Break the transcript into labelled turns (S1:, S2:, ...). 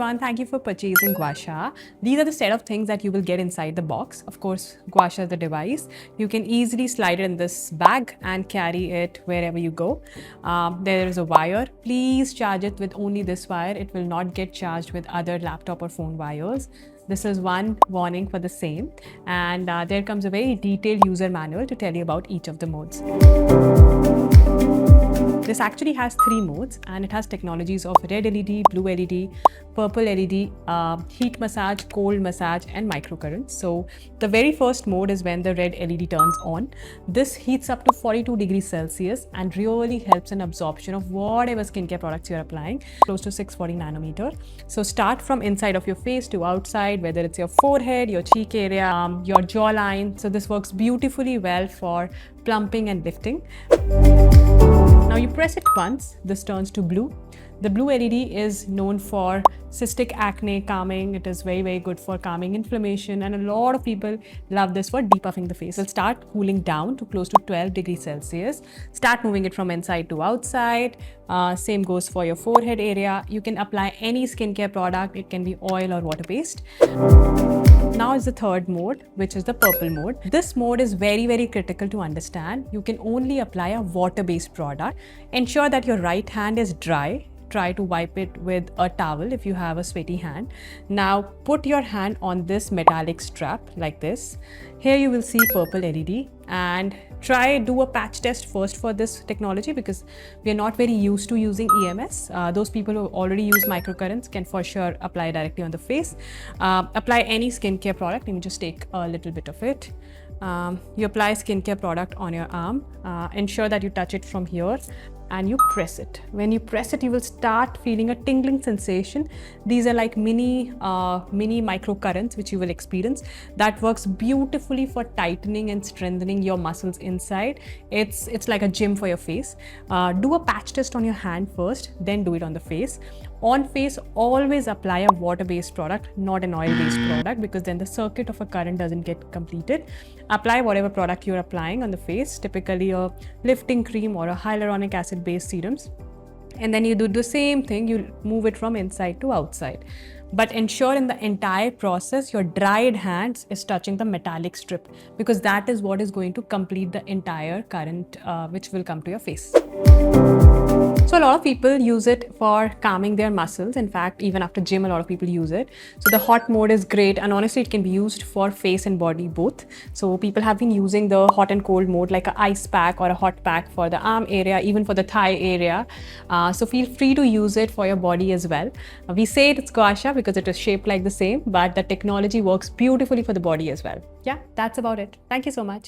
S1: everyone, thank you for purchasing Guasha. These are the set of things that you will get inside the box. Of course, Guasha is the device. You can easily slide it in this bag and carry it wherever you go. There is a wire. Please charge it with only this wire. It will not get charged with other laptop or phone wires. This is one warning for the same. And there comes a very detailed user manual to tell you about each of the modes. This actually has 3 modes and it has technologies of red LED, blue LED, purple LED, heat massage, cold massage and microcurrents. So the very first mode is when the red LED turns on. This heats up to 42 degrees Celsius and really helps in absorption of whatever skincare products you're applying, close to 640 nanometer. So start from inside of your face to outside, whether it's your forehead, your cheek area, your jawline. So this works beautifully well for plumping and lifting. Now you press it once, this turns to blue. The blue LED is known for cystic acne calming. It is very good for calming inflammation, and a lot of people love this for depuffing the face. It'll start cooling down to close to 12 degrees Celsius. Start moving it from inside to outside. Same goes for your forehead area. You can apply any skincare product. It can be oil or water-based. Now is the third mode, which is the purple mode. This mode is very critical to understand. You can only apply a water-based product. Ensure that your right hand is dry. Try to wipe it with a towel if you have a sweaty hand. Now put your hand on this metallic strap like this. Here you will see purple LED, and do a patch test first for this technology because we are not very used to using EMS. Those people who already use microcurrents can for sure apply directly on the face. Apply any skincare product. Let me just take a little bit of it. You apply skincare product on your arm. Ensure that you touch it from here and you press it. When you press it, you will start feeling a tingling sensation. These are like mini microcurrents which you will experience. That works beautifully for tightening and strengthening your muscles inside. It's like a gym for your face. Do a patch test on your hand first, then do it on the face. On face, always apply a water-based product, not an oil-based product, because then the circuit of a current doesn't get completed. Apply whatever product you're applying on the face, typically a lifting cream or a hyaluronic acid-based serums. And then you do the same thing, you move it from inside to outside. But ensure in the entire process, your dried hands is touching the metallic strip, because that is what is going to complete the entire current which will come to your face. So a lot of people use it for calming their muscles. In fact, even after gym, a lot of people use it. So the hot mode is great, and honestly, it can be used for face and body both. So people have been using the hot and cold mode like an ice pack or a hot pack for the arm area, even for the thigh area. So feel free to use it for your body as well. We say it's Guasha because it is shaped like the same, but the technology works beautifully for the body as well. Yeah, that's about it. Thank you so much.